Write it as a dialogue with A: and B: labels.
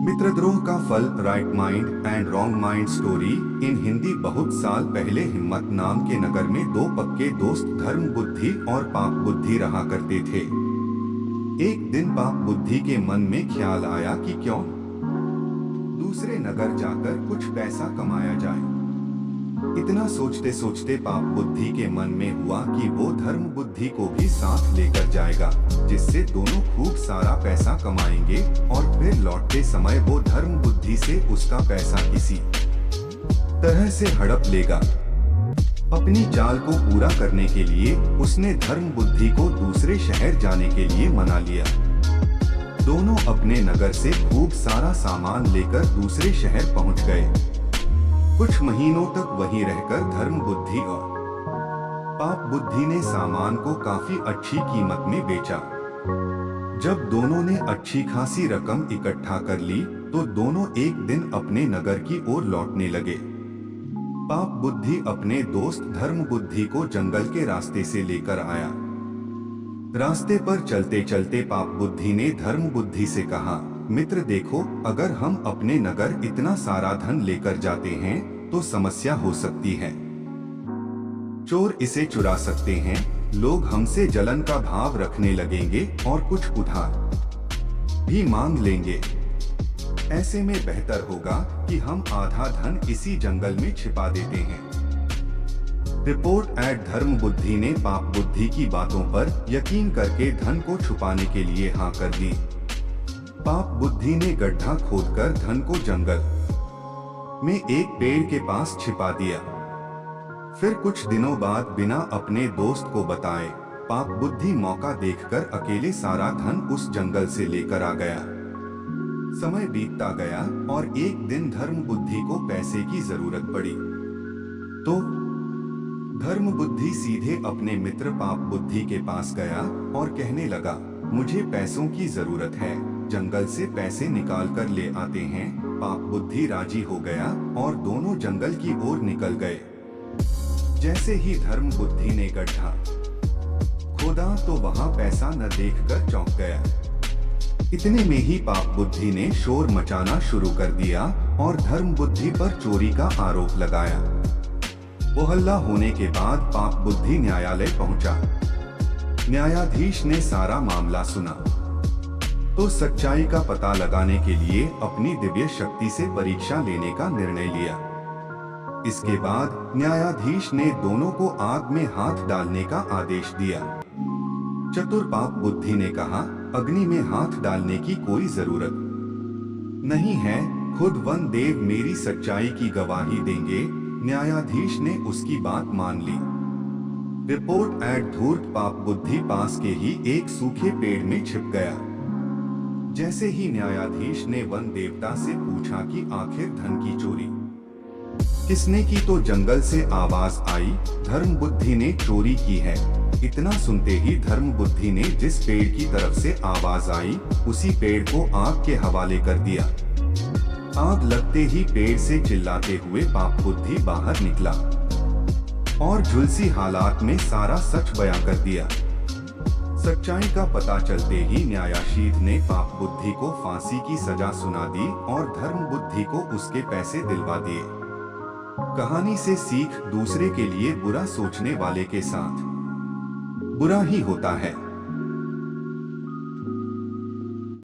A: मित्रद्रोह का फल, right mind and wrong mind story in Hindi. बहुत साल पहले हिम्मत नाम के नगर में दो पक्के दोस्त धर्म बुद्धि और पाप बुद्धि रहा करते थे। एक दिन पाप बुद्धि के मन में ख्याल आया कि क्यों दूसरे नगर जाकर कुछ पैसा कमाया जाए। इतना सोचते सोचते पाप बुद्धि के मन में हुआ कि वो धर्म बुद्धि को भी साथ लेकर जाएगा, जिससे दोनों खूब सारा पैसा कमाएंगे और फिर लौटते समय वो धर्म बुद्धि से उसका पैसा किसी तरह से हड़प लेगा। अपनी चाल को पूरा करने के लिए उसने धर्म बुद्धि को दूसरे शहर जाने के लिए मना लिया। दोनों अपने नगर से खूब सारा सामान लेकर दूसरे शहर पहुंच गए। कुछ महीनों तक वहीं रहकर धर्म बुद्धि और पाप बुद्धि ने सामान को काफी अच्छी कीमत में बेचा। जब दोनों ने अच्छी खासी रकम इकट्ठा कर ली तो दोनों एक दिन अपने नगर की ओर लौटने लगे। पाप बुद्धि अपने दोस्त धर्म बुद्धि को जंगल के रास्ते से लेकर आया। रास्ते पर चलते चलते पाप बुद्धि ने धर्म बुद्धि से कहा, मित्र देखो, अगर हम अपने नगर इतना सारा धन लेकर जाते हैं तो समस्या हो सकती है। चोर इसे चुरा सकते हैं, लोग हमसे जलन का भाव रखने लगेंगे और कुछ उधार भी मांग लेंगे। ऐसे में बेहतर होगा कि हम आधा धन इसी जंगल में छिपा देते हैं। रिपोर्ट एट धर्म बुद्धि ने पाप बुद्धि की बातों पर यकीन करके धन को छुपाने के लिए हाँ कर दी। पाप बुद्धि ने गड्ढा खोदकर धन को जंगल में एक पेड़ के पास छिपा दिया। फिर कुछ दिनों बाद बिना अपने दोस्त को बताए पाप बुद्धि मौका देखकर अकेले सारा धन उस जंगल से लेकर आ गया। समय बीतता गया और एक दिन धर्म बुद्धि को पैसे की जरूरत पड़ी तो धर्म बुद्धि सीधे अपने मित्र पाप बुद्धि के पास गया और कहने लगा, मुझे पैसों की जरूरत है, जंगल से पैसे निकाल कर ले आते हैं। पाप बुद्धि राजी हो गया और दोनों जंगल की ओर निकल गए। जैसे ही धर्म बुद्धि ने गड्ढा खोदा तो वहां पैसा न देखकर चौंक गया। इतने में ही पाप बुद्धि ने शोर मचाना शुरू कर दिया और धर्म बुद्धि पर चोरी का आरोप लगाया। वो हल्ला होने के बाद पाप बुद्धि न्यायालय पहुंचा। न्यायाधीश ने सारा मामला सुना तो सच्चाई का पता लगाने के लिए अपनी दिव्य शक्ति से परीक्षा लेने का निर्णय लिया। इसके बाद न्यायाधीश ने दोनों को आग में हाथ डालने का आदेश दिया। चतुर पाप बुद्धि ने कहा, अग्नि में हाथ डालने की कोई जरूरत नहीं है, खुद वन देव मेरी सच्चाई की गवाही देंगे। न्यायाधीश ने उसकी बात मान ली। रिपोर्ट एट धूर्त पाप बुद्धि पास के ही एक सूखे पेड़ में छिप गया। जैसे ही न्यायाधीश ने वन देवता से पूछा कि आखिर धन की चोरी किसने की तो जंगल से आवाज आई, धर्म बुद्धि ने चोरी की है। इतना सुनते ही धर्म बुद्धि ने जिस पेड़ की तरफ से आवाज आई उसी पेड़ को आग के हवाले कर दिया। आग लगते ही पेड़ से चिल्लाते हुए पाप बुद्धि बाहर निकला और झुलसी हालात में सारा सच बयां कर दिया। सच्चाई का पता चलते ही न्यायाधीश ने पाप बुद्धि को फांसी की सजा सुना दी और धर्म बुद्धि को उसके पैसे दिलवा दिए। कहानी से सीख, दूसरे के लिए बुरा सोचने वाले के साथ बुरा ही होता है।